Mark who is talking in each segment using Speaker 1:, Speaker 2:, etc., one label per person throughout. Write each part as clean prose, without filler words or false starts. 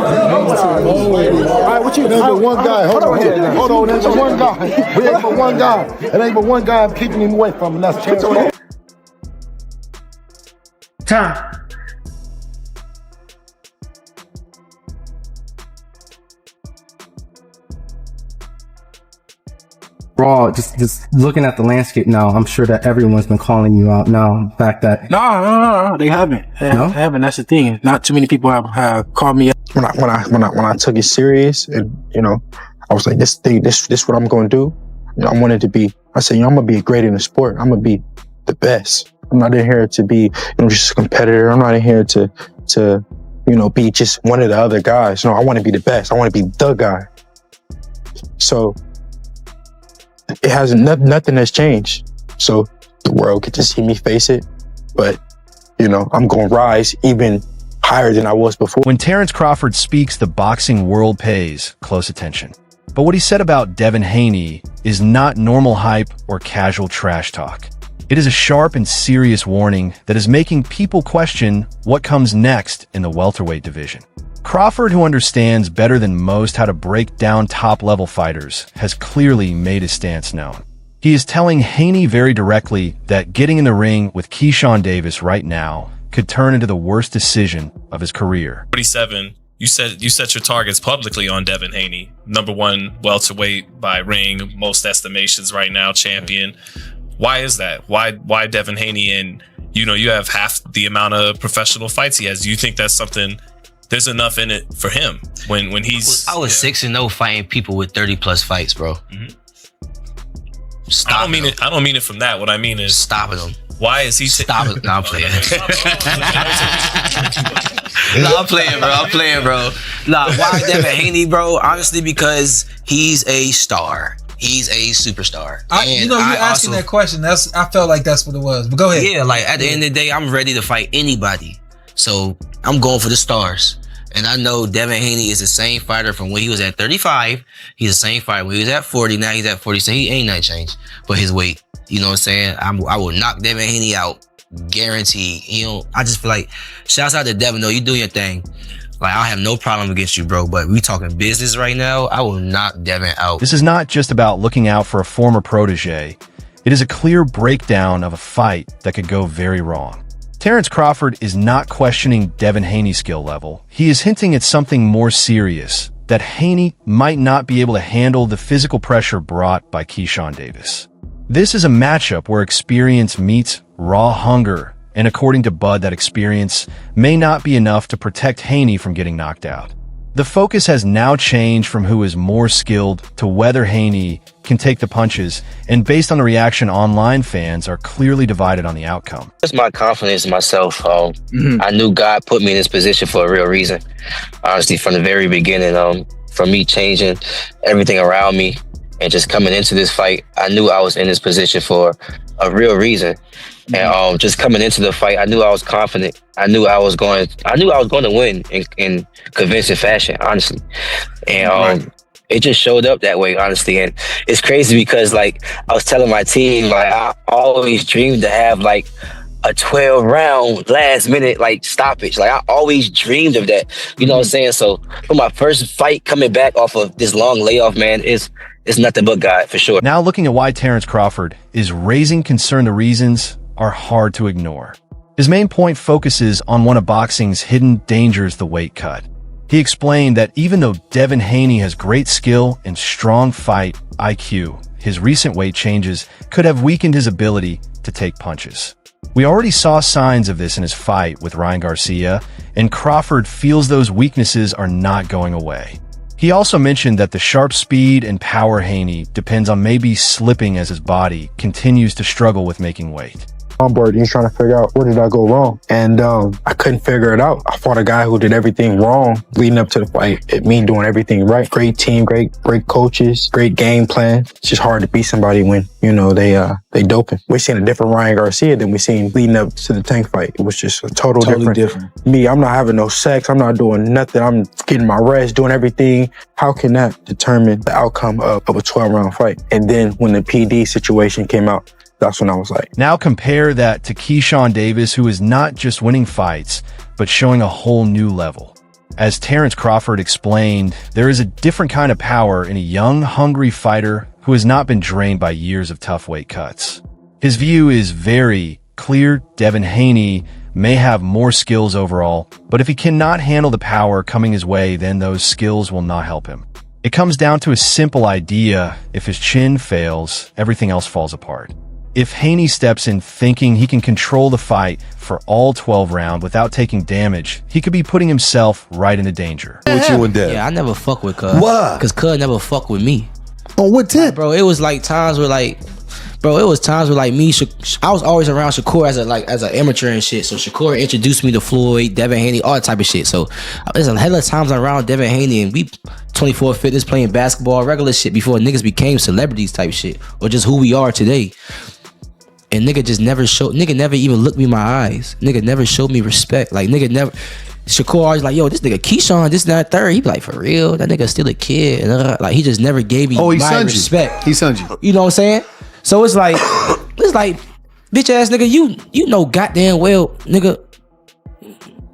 Speaker 1: right, what you? It ain't but one guy. Hold on. It ain't but one guy. We ain't but one guy. It ain't but one guy keeping him away from him. That's Terence Crawford.
Speaker 2: Time.
Speaker 3: Raw, just looking at the landscape now, I'm sure that everyone's been calling you out now. The fact that
Speaker 2: No, they haven't. They haven't. That's the thing. Not too many people have called me out.
Speaker 4: When I took it serious, and I was like, this what I'm going to do. I wanted to be. I said, I'm gonna be great in the sport. I'm gonna be the best. I'm not in here to be, just a competitor. I'm not in here to be just one of the other guys. No, I want to be the best. I want to be the guy. So it hasn't, nothing has changed. So the world get to see me face it, but I'm going to rise even higher than I was before.
Speaker 5: When Terence Crawford speaks, the boxing world pays close attention. But what he said about Devin Haney is not normal hype or casual trash talk. It is a sharp and serious warning that is making people question what comes next in the welterweight division. Crawford, who understands better than most how to break down top-level fighters, has clearly made his stance known. He is telling Haney very directly that getting in the ring with Keyshawn Davis right now could turn into the worst decision of his career.
Speaker 6: 47, you set your targets publicly on Devin Haney. #1 welterweight by ring, most estimations right now, champion. Why is that? Why Devin Haney? And you have half the amount of professional fights he has. Do you think that's something? There's enough in it for him when he's.
Speaker 7: I was 6-0 fighting people with 30+ fights, bro.
Speaker 6: I don't mean it from that. What I mean is
Speaker 7: stopping them.
Speaker 6: Why is he
Speaker 7: stopping? No, I'm playing. I'm playing, bro. Nah, why Devin Haney, bro? Honestly, because he's a star. He's a superstar.
Speaker 8: You're asking that question. I felt like that's what it was. But go ahead.
Speaker 7: Yeah, like at the end of the day, I'm ready to fight anybody. So I'm going for the stars. And I know Devin Haney is the same fighter from when he was at 35. He's the same fighter when he was at 40. Now he's at 40. So he ain't nothing changed. But his weight, you know what I'm saying? I will knock Devin Haney out. Guaranteed. I just feel like, shouts out to Devin, though. You do your thing. Like, I have no problem against you, bro. But we talking business right now. I will knock Devin out.
Speaker 5: This is not just about looking out for a former protege. It is a clear breakdown of a fight that could go very wrong. Terence Crawford is not questioning Devin Haney's skill level. He is hinting at something more serious, that Haney might not be able to handle the physical pressure brought by Keyshawn Davis. This is a matchup where experience meets raw hunger, and according to Bud, that experience may not be enough to protect Haney from getting knocked out. The focus has now changed from who is more skilled to whether Haney can take the punches, and based on the reaction, online fans are clearly divided on the outcome.
Speaker 7: It's my confidence in myself. I knew God put me in this position for a real reason. Honestly, from the very beginning, from me changing everything around me and just coming into this fight, I knew I was in this position for a real reason. And just coming into the fight, I knew I was confident. I knew I was going to win in convincing fashion, honestly. And it just showed up that way, honestly. And it's crazy because, like, I was telling my team, like, I always dreamed to have like a 12-round last minute stoppage. Like, I always dreamed of that. You know what I'm saying? So for my first fight coming back off of this long layoff, man, it's nothing but God, for sure.
Speaker 5: Now looking at why Terence Crawford is raising concern, the reasons are hard to ignore. His main point focuses on one of boxing's hidden dangers, the weight cut. He explained that even though Devin Haney has great skill and strong fight IQ, his recent weight changes could have weakened his ability to take punches. We already saw signs of this in his fight with Ryan Garcia, and Crawford feels those weaknesses are not going away. He also mentioned that the sharp speed and power Haney depends on maybe slipping as his body continues to struggle with making weight.
Speaker 4: On board, he's trying to figure out where did I go wrong, and I couldn't figure it out. I fought a guy who did everything wrong leading up to the fight. It me doing everything right. Great team, great coaches, great game plan. It's just hard to beat somebody when they doping. We seen a different Ryan Garcia than we seen leading up to the Tank fight. It was just a totally different. Me, I'm not having no sex. I'm not doing nothing. I'm getting my rest, doing everything. How can that determine the outcome of a 12-round fight? And then when the PD situation came out, that's when I was like.
Speaker 5: Now compare that to Keyshawn Davis, who is not just winning fights, but showing a whole new level. As Terence Crawford explained, there is a different kind of power in a young, hungry fighter who has not been drained by years of tough weight cuts. His view is very clear. Devin Haney may have more skills overall, but if he cannot handle the power coming his way, then those skills will not help him. It comes down to a simple idea. If his chin fails, everything else falls apart. If Haney steps in thinking he can control the fight for all 12 rounds without taking damage, he could be putting himself right into danger.
Speaker 9: With you and Dev.
Speaker 10: Yeah, I never fuck with Cuz.
Speaker 9: Why?
Speaker 10: Because Cuz never fuck with me.
Speaker 1: On what tip?
Speaker 10: Bro, it was like times where like, me, I was always around Shakur as an amateur and shit. So Shakur introduced me to Floyd, Devin Haney, all that type of shit. So there's a hell of times I'm around Devin Haney and we 24 fitness playing basketball, regular shit before niggas became celebrities type shit. Or just who we are today. And nigga never even looked me in my eyes. Nigga never showed me respect. Like Shakur always like, yo, this nigga Keyshawn, this, that, third. He be like, for real? That nigga still a kid. And like, he just never gave me my respect.
Speaker 1: He sent you.
Speaker 10: You know what I'm saying? So it's like, bitch ass nigga, you know goddamn well, nigga,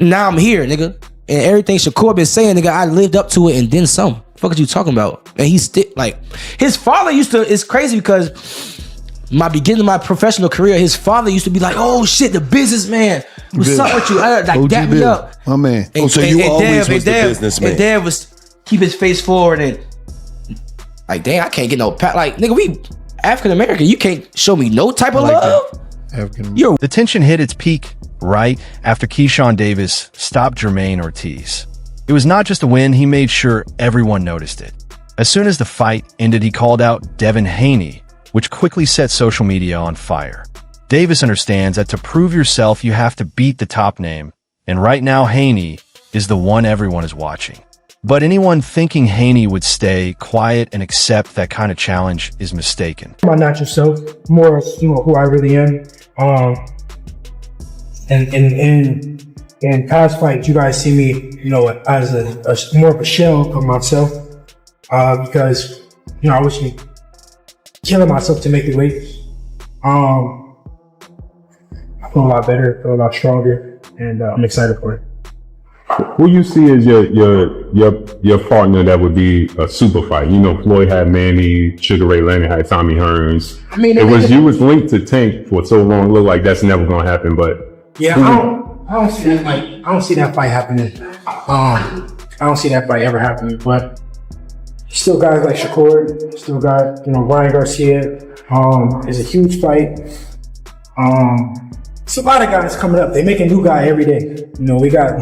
Speaker 10: now I'm here, nigga. And everything Shakur been saying, nigga, I lived up to it and then some. Fuck are you talking about? And he's still, like, his father it's crazy because beginning of my professional career, his father used to be like, oh shit, the businessman. What's up with you? Like, dap me up.
Speaker 1: My man.
Speaker 9: So you always was the businessman.
Speaker 10: And Dad was keep his face forward and like, dang, I can't get no pat. Like, nigga, we African American, you can't show me no type of love.
Speaker 5: The tension hit its peak right after Keyshawn Davis stopped Jermaine Ortiz. It was not just a win, he made sure everyone noticed it. As soon as the fight ended, he called out Devin Haney, which quickly set social media on fire. Davis understands that to prove yourself, you have to beat the top name, and right now Haney is the one everyone is watching. But anyone thinking Haney would stay quiet and accept that kind of challenge is mistaken.
Speaker 11: My natural self, more who I really am. And in past fights, you guys see me, as a more of a shell of myself, because I was killing myself to make the weight. I feel a lot better, feel a lot stronger, and I'm excited for it.
Speaker 12: Who you see as your partner that would be a super fight? Floyd had Manny, Sugar Ray Leonard had Tommy Hearns.
Speaker 11: I mean,
Speaker 12: you was linked to Tank for so long. It looked like that's never gonna happen. But
Speaker 11: yeah, I don't see that. Like, I don't see that fight happening. I don't see that fight ever happening. But still, guys like Shakur, still got Ryan Garcia. It's a huge fight. It's a lot of guys coming up. They make a new guy every day. We got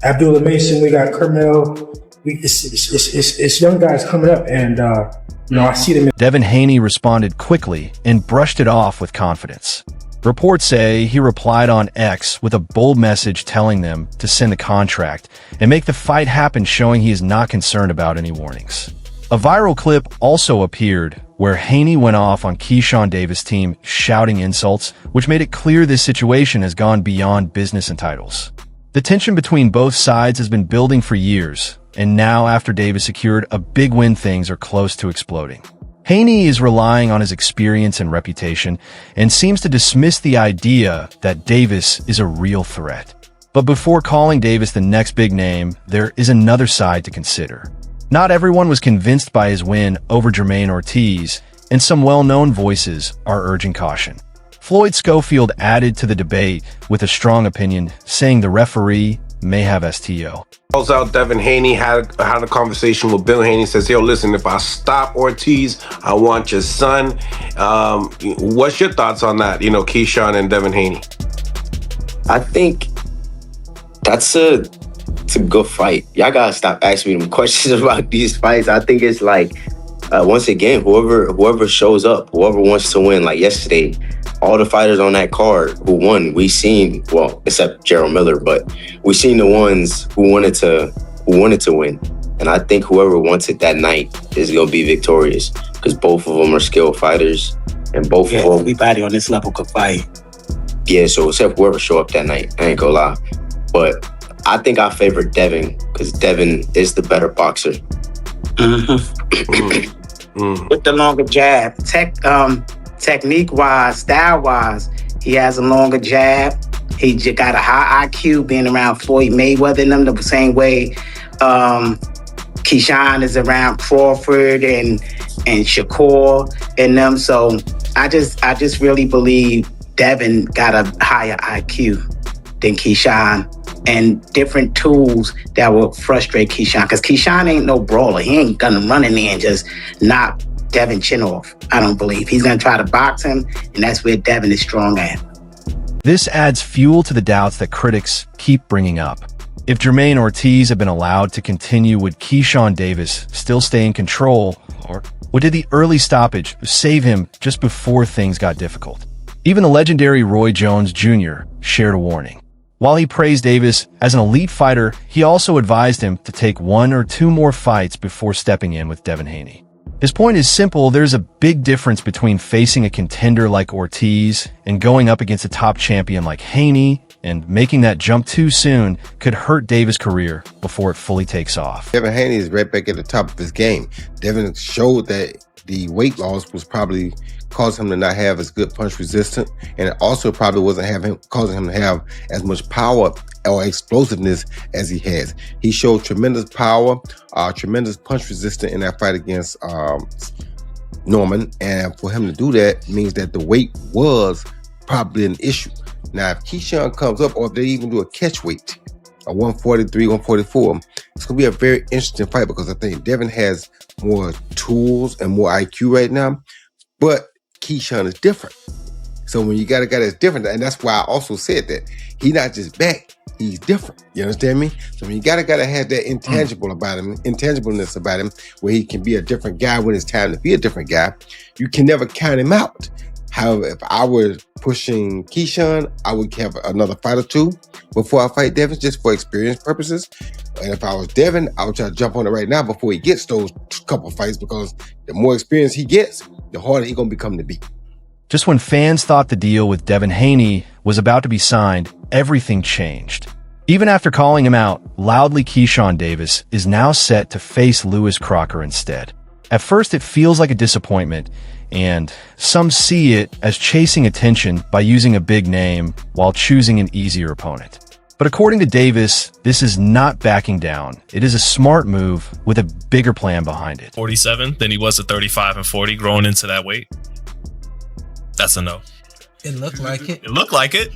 Speaker 11: Abdullah Mason, we got Carmel. It's young guys coming up, and I see them.
Speaker 5: Devin Haney responded quickly and brushed it off with confidence. Reports say he replied on X with a bold message telling them to send the contract and make the fight happen, showing he is not concerned about any warnings. A viral clip also appeared where Haney went off on Keyshawn Davis' team, shouting insults, which made it clear this situation has gone beyond business and titles. The tension between both sides has been building for years, and now after Davis secured a big win, things are close to exploding. Haney is relying on his experience and reputation and seems to dismiss the idea that Davis is a real threat. But before calling Davis the next big name, there is another side to consider. Not everyone was convinced by his win over Jermaine Ortiz, and some well-known voices are urging caution. Floyd Schofield added to the debate with a strong opinion, saying the referee may have STO.
Speaker 13: Calls out Devin Haney, had a conversation with Bill Haney, says, yo, listen, if I stop Ortiz, I want your son. What's your thoughts on that, Keyshawn and Devin Haney?
Speaker 14: I think it's a good fight. Y'all gotta stop asking me them questions about these fights. I think it's like, once again, whoever shows up, whoever wants to win, like yesterday, all the fighters on that card who won, we seen, well, except Gerald Miller, but we seen the ones who wanted to win. And I think whoever wants it that night is gonna be victorious, because both of them are skilled fighters, and both of them.
Speaker 15: Everybody on this level could fight.
Speaker 14: Yeah, so except whoever show up that night, I ain't gonna lie. But I think I favor Devin, because Devin is the better boxer.
Speaker 15: With the longer jab, technique-wise, style-wise, he has a longer jab. He just got a high IQ, being around Floyd Mayweather and them the same way. Keyshawn is around Crawford and Shakur and them. So I just really believe Devin got a higher IQ than Keyshawn, and different tools that will frustrate Keyshawn. Because Keyshawn ain't no brawler. He ain't gonna run in there and just knock Devin chin off. I don't believe. He's gonna try to box him, and that's where Devin is strong at.
Speaker 5: This adds fuel to the doubts that critics keep bringing up. If Jermaine Ortiz had been allowed to continue, would Keyshawn Davis still stay in control, or did the early stoppage save him just before things got difficult? Even the legendary Roy Jones Jr. shared a warning. While he praised Davis as an elite fighter, he also advised him to take 1 or 2 more fights before stepping in with Devin Haney. His point is simple: there's a big difference between facing a contender like Ortiz and going up against a top champion like Haney, and making that jump too soon could hurt Davis' career before it fully takes off.
Speaker 9: Devin Haney is right back at the top of his game. Devin showed that the weight loss was probably causing him to not have as good punch resistance, and it also probably wasn't causing him to have as much power or explosiveness as he has. He showed tremendous power, tremendous punch resistance in that fight against Norman, and for him to do that means that the weight was probably an issue. Now, if Keyshawn comes up, or if they even do a catch weight, a 143, 144, it's going to be a very interesting fight, because I think Devin has more tools and more IQ right now, but Keyshawn is different. So when you got a guy that's different, and that's why I also said that he's not just back, he's different. You understand me? So when you got a guy that has that intangibleness about him, where he can be a different guy when it's time to be a different guy, you can never count him out. However, if I were pushing Keyshawn, I would have another fight or 2 before I fight Devin, just for experience purposes. And if I was Devin, I would try to jump on it right now before he gets those couple fights, because the more experience he gets, the harder he's going to become to beat.
Speaker 5: Just when fans thought the deal with Devin Haney was about to be signed, everything changed. Even after calling him out loudly, Keyshawn Davis is now set to face Lewis Crocker instead. At first, it feels like a disappointment, and some see it as chasing attention by using a big name while choosing an easier opponent. But according to Davis, this is not backing down. It is a smart move with a bigger plan behind it.
Speaker 6: 47 than he was at 35 and 40 growing into that weight. That's a no.
Speaker 8: It looked like it.
Speaker 6: It looked like it.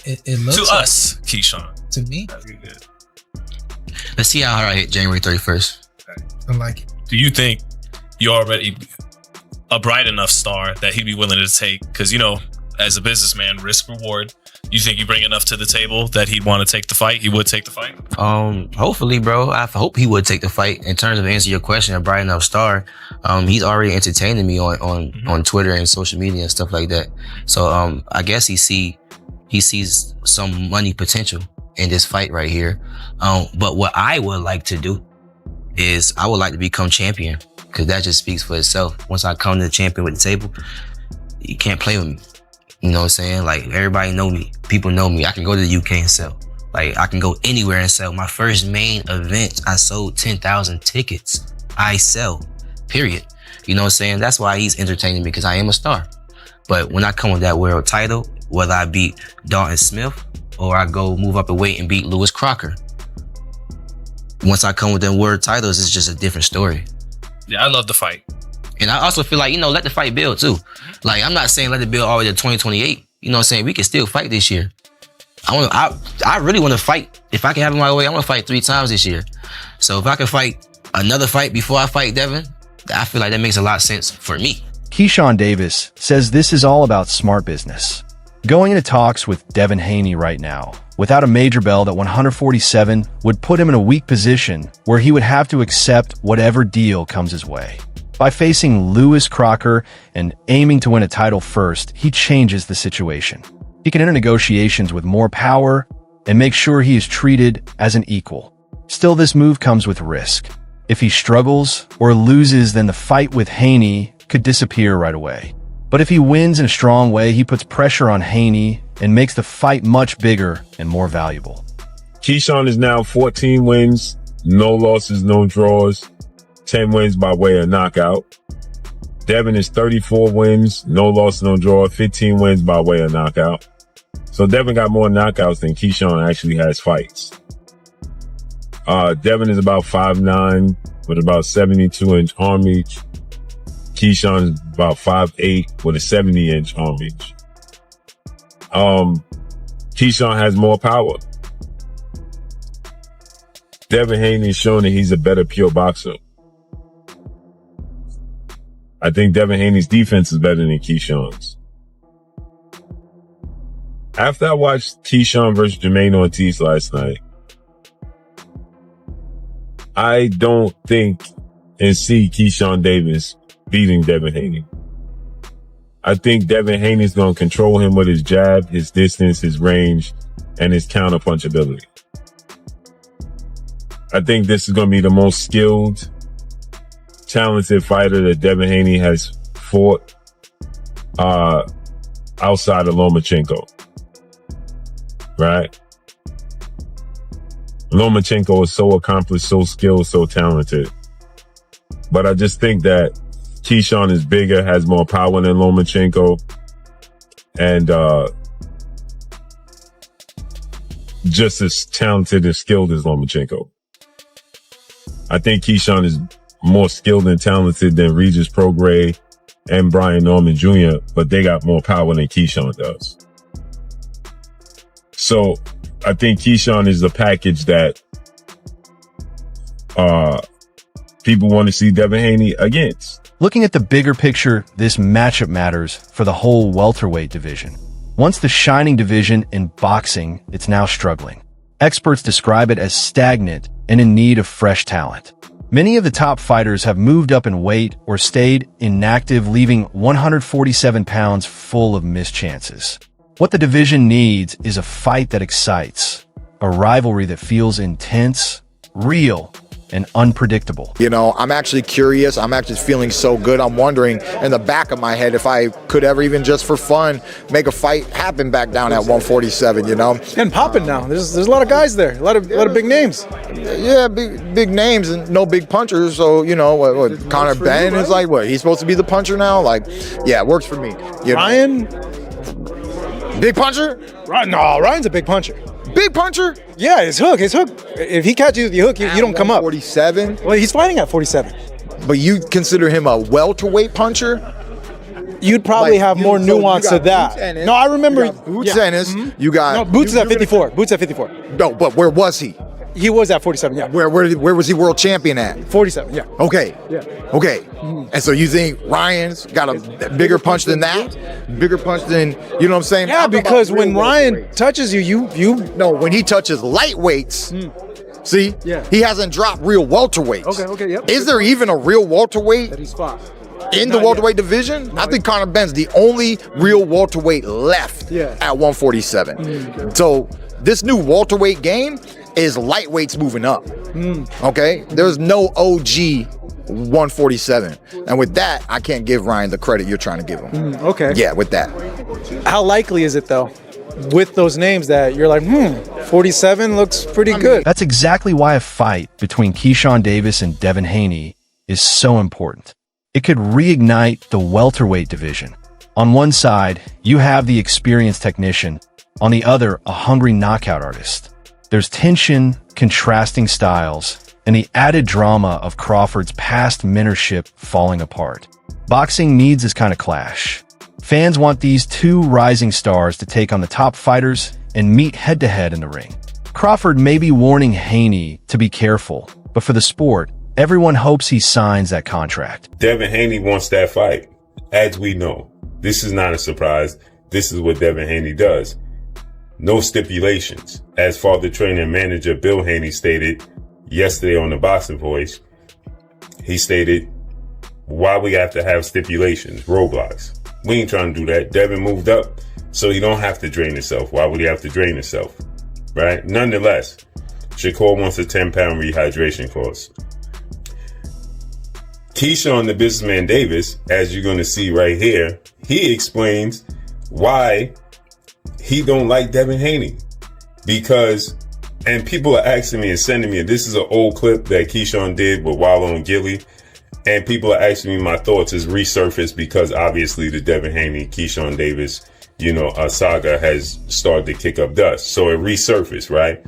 Speaker 8: It looks
Speaker 6: to
Speaker 8: like
Speaker 6: us,
Speaker 8: it.
Speaker 6: Keyshawn.
Speaker 8: To me.
Speaker 10: Let's see how hard I hit January 31st.
Speaker 8: I like it.
Speaker 6: Do you think you're already a bright enough star that he'd be willing to take? Because, you know, as a businessman, risk reward. You think you bring enough to the table that he'd want to take the fight? He would take the fight?
Speaker 10: Hopefully, bro. I hope he would take the fight. In terms of answering your question, a bright enough star, he's already entertaining me on Twitter and social media and stuff like that. So I guess he sees some money potential in this fight right here. But what I would like to do is I would like to become champion, because that just speaks for itself. Once I come to the champion with the table, you can't play with me. You know what I'm saying? Like, everybody know me. People know me. I can go to the UK and sell. Like, I can go anywhere and sell. My first main event, I sold 10,000 tickets. I sell, period. You know what I'm saying? That's why he's entertaining me, because I am a star. But when I come with that world title, whether I beat Dalton Smith or I go move up a weight and beat Lewis Crocker, once I come with them world titles, it's just a different story.
Speaker 6: Yeah, I love the fight.
Speaker 10: And I also feel like, let the fight build too. Like, I'm not saying let it build all the way to 2028. You know what I'm saying? We can still fight this year. I really want to fight. If I can have it my way, I want to fight 3 times this year. So if I can fight another fight before I fight Devin, I feel like that makes a lot of sense for me.
Speaker 5: Keyshawn Davis says this is all about smart business. Going into talks with Devin Haney right now, without a major belt at 147, would put him in a weak position where he would have to accept whatever deal comes his way. By facing Lewis Crocker and aiming to win a title first, he changes the situation. He can enter negotiations with more power and make sure he is treated as an equal. Still, this move comes with risk. If he struggles or loses, then the fight with Haney could disappear right away. But if he wins in a strong way, he puts pressure on Haney and makes the fight much bigger and more valuable.
Speaker 12: Keyshawn is now 14 wins, no losses, no draws, 10 wins by way of knockout. Devin is 34 wins, no loss, no draw, 15 wins by way of knockout. So Devin got more knockouts than Keyshawn actually has fights. Devin is about 5'9", with about 72-inch arm reach. Keyshawn is about 5'8", with a 70-inch arm reach. Keyshawn has more power. Devin Haney has shown that he's a better pure boxer. I think Devin Haney's defense is better than Keyshawn's. After I watched Keyshawn versus Jermaine Ortiz last night, I don't think and see Keyshawn Davis beating Devin Haney. I think Devin Haney's going to control him with his jab, his distance, his range, and his counterpunch ability. I think this is going to be the most skilled, talented fighter that Devin Haney has fought outside of Lomachenko. Right? Lomachenko is so accomplished, so skilled, so talented. But I just think that Keyshawn is bigger, has more power than Lomachenko, and just as talented and skilled as Lomachenko. I think Keyshawn is more skilled and talented than Regis Prograis and Brian Norman Jr., but they got more power than Keyshawn does. So I think Keyshawn is the package that people want to see Devin Haney against.
Speaker 5: Looking at the bigger picture, this matchup matters for the whole welterweight division. Once the shining division in boxing, it's now struggling. Experts describe it as stagnant and in need of fresh talent. Many of the top fighters have moved up in weight or stayed inactive, leaving 147 pounds full of missed chances. What the division needs is a fight that excites, a rivalry that feels intense, real, and unpredictable.
Speaker 16: You know, I'm actually curious. I'm actually feeling so good. I'm wondering in the back of my head if I could ever, even just for fun, make a fight happen back down at 147, you know?
Speaker 17: And popping now. There's a lot of guys there. A lot of big names.
Speaker 16: Yeah, big names and no big punchers. So, you know, what Conor Ben is like, what, he's supposed to be the puncher now? Like, yeah, it works for me.
Speaker 17: Ryan?
Speaker 16: Big puncher?
Speaker 17: No, Ryan's a big puncher.
Speaker 16: Big puncher?
Speaker 17: Yeah, his hook. If he catches you with the hook, you don't come up.
Speaker 16: 47?
Speaker 17: Well, he's fighting at 47.
Speaker 16: But you consider him a welterweight puncher?
Speaker 17: You'd probably have more nuance to that. No, I remember.
Speaker 16: Boots Ennis. You got.
Speaker 17: No, Boots is at 54. Boots at 54.
Speaker 16: No, but where was he?
Speaker 17: He was at 47, yeah.
Speaker 16: Where was he world champion at?
Speaker 17: 47, yeah.
Speaker 16: Okay.
Speaker 17: Yeah.
Speaker 16: Okay. And so you think Ryan's got a bigger punch than that? Bigger punch than, you know what I'm saying?
Speaker 17: Yeah, because when Ryan touches you.
Speaker 16: No, when he touches lightweights, see?
Speaker 17: Yeah.
Speaker 16: He hasn't dropped real welterweights.
Speaker 17: Okay, yep.
Speaker 16: Is there even a real welterweight
Speaker 17: that he's fought
Speaker 16: in the welterweight division? I think Conor Ben's the only real welterweight left at 147. So this new welterweight game is lightweights moving up. Okay? There's no OG 147. And with that, I can't give Ryan the credit you're trying to give him.
Speaker 17: Okay.
Speaker 16: Yeah, with that.
Speaker 17: How likely is it, though, with those names that you're like, 47 looks pretty good?
Speaker 5: That's exactly why a fight between Keyshawn Davis and Devin Haney is so important. It could reignite the welterweight division. On one side, you have the experienced technician. On the other, a hungry knockout artist. There's tension, contrasting styles, and the added drama of Crawford's past mentorship falling apart. Boxing needs this kind of clash. Fans want these two rising stars to take on the top fighters and meet head-to-head in the ring. Crawford may be warning Haney to be careful, but for the sport, everyone hopes he signs that contract.
Speaker 12: Devin Haney wants that fight, as we know. This is not a surprise. This is what Devin Haney does. No stipulations. As father trainer and manager Bill Haney stated yesterday on the Boxing Voice, he stated, why we have to have stipulations, roadblocks. We ain't trying to do that. Devin moved up, so he don't have to drain himself. Why would he have to drain himself? Right? Nonetheless, Shakur wants a 10-pound rehydration course. Keyshawn the Businessman Davis, as you're going to see right here, he explains why he don't like Devin Haney. Because, and people are asking me and sending me, this is an old clip that Keyshawn did with Wallow and Gilly, and people are asking me my thoughts is resurfaced because obviously the Devin Haney, Keyshawn Davis, a saga has started to kick up dust. So it resurfaced, right?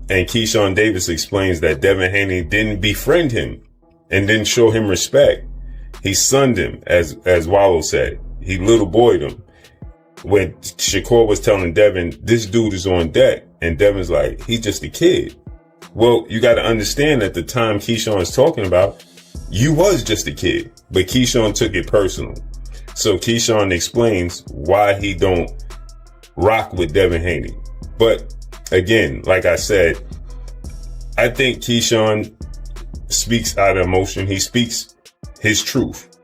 Speaker 12: And Keyshawn Davis explains that Devin Haney didn't befriend him and didn't show him respect. He sunned him, as Wallow said. He little boyed him. When Shakur was telling Devin, this dude is on deck, and Devin's like, he's just a kid. Well, you got to understand at the time Keyshawn's talking about, you was just a kid, but Keyshawn took it personal. So Keyshawn explains why he don't rock with Devin Haney. But again, like I said, I think Keyshawn speaks out of emotion. He speaks his truth,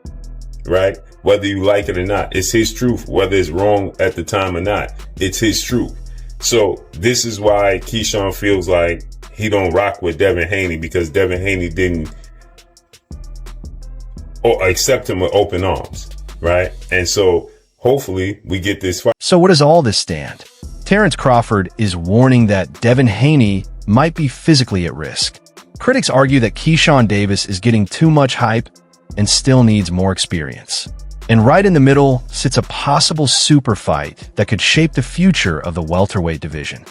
Speaker 12: right? Whether you like it or not, it's his truth. Whether it's wrong at the time or not, it's his truth. So this is why Keyshawn feels like he don't rock with Devin Haney, because Devin Haney didn't accept him with open arms, right? And so hopefully we get this fight.
Speaker 5: So what does all this stand? Terence Crawford is warning that Devin Haney might be physically at risk. Critics argue that Keyshawn Davis is getting too much hype and still needs more experience. And right in the middle sits a possible super fight that could shape the future of the welterweight division.